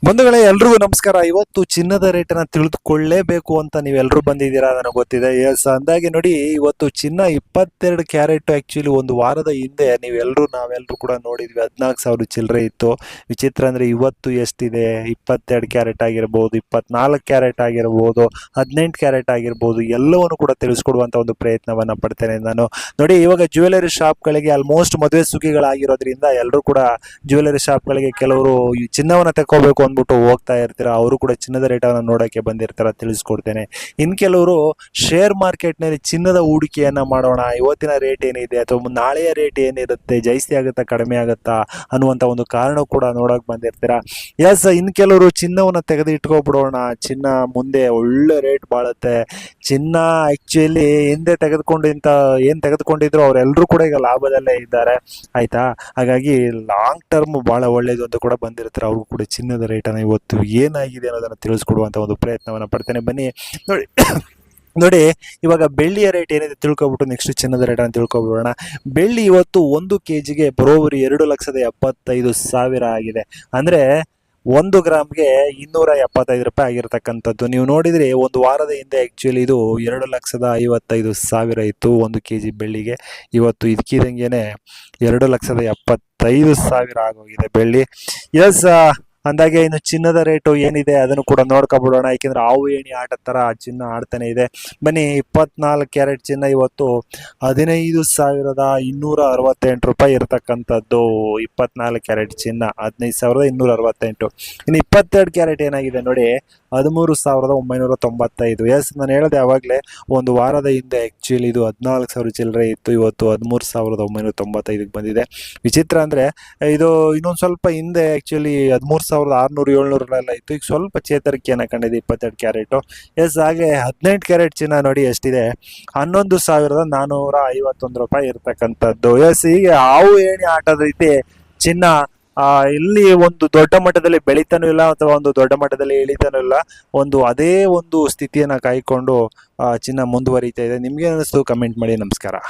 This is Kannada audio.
ಬಂಧುಗಳೇ, ಎಲ್ರಿಗೂ ನಮಸ್ಕಾರ. ಇವತ್ತು ಚಿನ್ನದ ರೇಟನ್ನ ತಿಳಿದುಕೊಳ್ಳೇಬೇಕು ಅಂತ ನೀವೆಲ್ಲರೂ ಬಂದಿದ್ದೀರಾ, ನನಗೆ ಗೊತ್ತಿದೆ. ಎಸ್, ಅಂದಾಗೆ ನೋಡಿ, ಇವತ್ತು ಚಿನ್ನ 22 ಕ್ಯಾರೆಟ್. ಆಕ್ಚುಲಿ ಒಂದು ವಾರದ ಹಿಂದೆ ನಾವೆಲ್ಲರೂ ಕೂಡ ನೋಡಿದ್ವಿ, 14,000 ಚಿಲ್ಲರೆ ಇತ್ತು. ವಿಚಿತ್ರ ಅಂದ್ರೆ ಇವತ್ತು ಎಷ್ಟಿದೆ? 22 ಕ್ಯಾರೆಟ್ ಆಗಿರ್ಬೋದು, 24 ಕ್ಯಾರೆಟ್ ಆಗಿರ್ಬೋದು, 18 ಕ್ಯಾರೆಟ್ ಆಗಿರ್ಬೋದು, ಎಲ್ಲವನ್ನು ಕೂಡ ತಿಳಿಸ್ಕೊಡುವಂತ ಒಂದು ಪ್ರಯತ್ನವನ್ನ ಪಡ್ತೇನೆ ನಾನು. ನೋಡಿ, ಇವಾಗ ಜ್ಯುವೆಲರಿ ಶಾಪ್ಗಳಿಗೆ ಆಲ್ಮೋಸ್ಟ್ ಮದುವೆ ಸುಗ್ಗಿಗಳಾಗಿರೋದ್ರಿಂದ ಎಲ್ಲರೂ ಕೂಡ ಜ್ಯುವೆಲರಿ ಶಾಪ್ಗಳಿಗೆ ಕೆಲವರು ಈ ಚಿನ್ನವನ್ನ ತಗೋಬೇಕು ಅಂದ್ಬಿಟ್ಟು ಹೋಗ್ತಾ ಇರ್ತೀರ. ಅವರು ಕೂಡ ಚಿನ್ನದ ರೇಟನ್ನು ನೋಡೋಕೆ ಬಂದಿರ್ತಾರ, ತಿಳಿಸ್ಕೊಡ್ತೇನೆ. ಇನ್ನು ಕೆಲವರು ಶೇರ್ ಮಾರ್ಕೆಟ್ನಲ್ಲಿ ಚಿನ್ನದ ಹೂಡಿಕೆಯನ್ನ ಮಾಡೋಣ, ಇವತ್ತಿನ ರೇಟ್ ಏನಿದೆ ಅಥವಾ ನಾಳೆಯ ರೇಟ್ ಏನಿರುತ್ತೆ, ಜಾಸ್ತಿ ಆಗುತ್ತಾ ಕಡಿಮೆ ಆಗುತ್ತಾ ಅನ್ನುವಂಥ ಒಂದು ಕಾರಣ ಕೂಡ ನೋಡೋಕೆ ಬಂದಿರ್ತೀರ. ಎಸ್, ಇನ್ನು ಕೆಲವರು ಚಿನ್ನವನ್ನು ತೆಗೆದು ಇಟ್ಕೊಬಿಡೋಣ, ಚಿನ್ನ ಮುಂದೆ ಒಳ್ಳೆ ರೇಟ್ ಬಾಳುತ್ತೆ. ಚಿನ್ನ ಆಕ್ಚುಲಿ ಹಿಂದೆ ಏನು ತೆಗೆದುಕೊಂಡಿದ್ರು ಅವರೆಲ್ಲರೂ ಕೂಡ ಈಗ ಲಾಭದಲ್ಲೇ ಇದ್ದಾರೆ, ಆಯ್ತಾ. ಹಾಗಾಗಿ ಲಾಂಗ್ ಟರ್ಮ್ ಬಹಳ ಒಳ್ಳೇದು ಅಂತ ಕೂಡ ಬಂದಿರ್ತಾರೆ. ಅವ್ರಿಗೂ ಕೂಡ ಚಿನ್ನದ ರೇಟನ್ನು ಇವತ್ತು ಏನಾಗಿದೆ ಅನ್ನೋದನ್ನು ತಿಳಿಸ್ಕೊಡುವಂಥ ಒಂದು ಪ್ರಯತ್ನವನ್ನು ಪಡ್ತೇನೆ. ಬನ್ನಿ ನೋಡಿ. ನೋಡಿ, ಇವಾಗ ಬೆಳ್ಳಿಯ ರೇಟ್ ಏನಿದೆ ತಿಳ್ಕೊಬಿಟ್ಟು ನೆಕ್ಸ್ಟ್ ಚಿನ್ನದ ರೇಟನ್ನು ತಿಳ್ಕೊಬಿಡೋಣ. ಬೆಳ್ಳಿ ಇವತ್ತು 1 kg ಬರೋಬ್ಬರಿ 2,75,000 ಆಗಿದೆ. ಅಂದರೆ 1 ಗ್ರಾಮ್ಗೆ 275 ರೂಪಾಯಿ ಆಗಿರ್ತಕ್ಕಂಥದ್ದು. ನೀವು ನೋಡಿದ್ರೆ ಒಂದು ವಾರದ ಹಿಂದೆ ಆಕ್ಚುಲಿ ಇದು 2,55,000 ಇತ್ತು 1 kg ಬೆಳ್ಳಿಗೆ. ಇವತ್ತು ಇದಕ್ಕಿದಂಗೆನೆ 2,75,000 ಆಗೋಗಿದೆ ಬೆಳ್ಳಿ. ಎಸ್, ಅಂದಾಗೆ ಇನ್ನು ಚಿನ್ನದ ರೇಟು ಏನಿದೆ ಅದನ್ನು ಕೂಡ ನೋಡ್ಕೊಬಿಡೋಣ. ಯಾಕೆಂದ್ರೆ ಹಾವು ಏಣಿ ಆಟದ ಥರ ಚಿನ್ನ ಆಡ್ತಾನೆ ಇದೆ. ಬನ್ನಿ, 24 ಕ್ಯಾರೆಟ್ ಚಿನ್ನ ಇವತ್ತು 15,268 ರೂಪಾಯಿ ಇರತಕ್ಕಂಥದ್ದು. 24 ಕ್ಯಾರೆಟ್ ಚಿನ್ನ 15,268. ಇನ್ನು 22 ಕ್ಯಾರೆಟ್ ಏನಾಗಿದೆ ನೋಡಿ, 13,995. ಎಸ್, ನಾನು ಹೇಳಿದೆ ಆವಾಗಲೇ, ಒಂದು ವಾರದ ಹಿಂದೆ ಆ್ಯಕ್ಚುಲಿ ಇದು 14,000 ಚಿಲ್ಲರೆ ಇತ್ತು, ಇವತ್ತು 13,995 ಬಂದಿದೆ. ವಿಚಿತ್ರ ಅಂದರೆ ಇದು ಇನ್ನೊಂದು ಸ್ವಲ್ಪ ಹಿಂದೆ ಆ್ಯಕ್ಚುಲಿ 13,600-700 ಇತ್ತು. ಈಗ ಸ್ವಲ್ಪ ಚೇತರಿಕೆಯನ್ನು ಕಂಡಿದೆ 22 ಕ್ಯಾರೆಟು. ಎಸ್, ಹಾಗೆ 18 ಕ್ಯಾರೆಟ್ ಚಿನ್ನ ನೋಡಿ ಎಷ್ಟಿದೆ, 11,451 ರೂಪಾಯಿ ಇರ್ತಕ್ಕಂಥದ್ದು. ಎಸ್, ಹೀಗೆ ಹಾವು ಏಣಿ ಆಟದ ರೀತಿ ಚಿನ್ನ ಇಲ್ಲಿ ಒಂದು ದೊಡ್ಡ ಮಟ್ಟದಲ್ಲಿ ಬೆಳೀತಾನೂ ಇಲ್ಲ ಅಥವಾ ಒಂದು ದೊಡ್ಡ ಮಟ್ಟದಲ್ಲಿ ಇಳಿತಾನೂ ಇಲ್ಲ. ಅದೇ ಒಂದು ಸ್ಥಿತಿಯನ್ನು ಕಾಯ್ಕೊಂಡು ಚಿನ್ನ ಮುಂದುವರಿತಾ ಇದೆ. ನಿಮ್ಗೆ ಅನಿಸ್ತು? ಕಮೆಂಟ್ ಮಾಡಿ. ನಮಸ್ಕಾರ.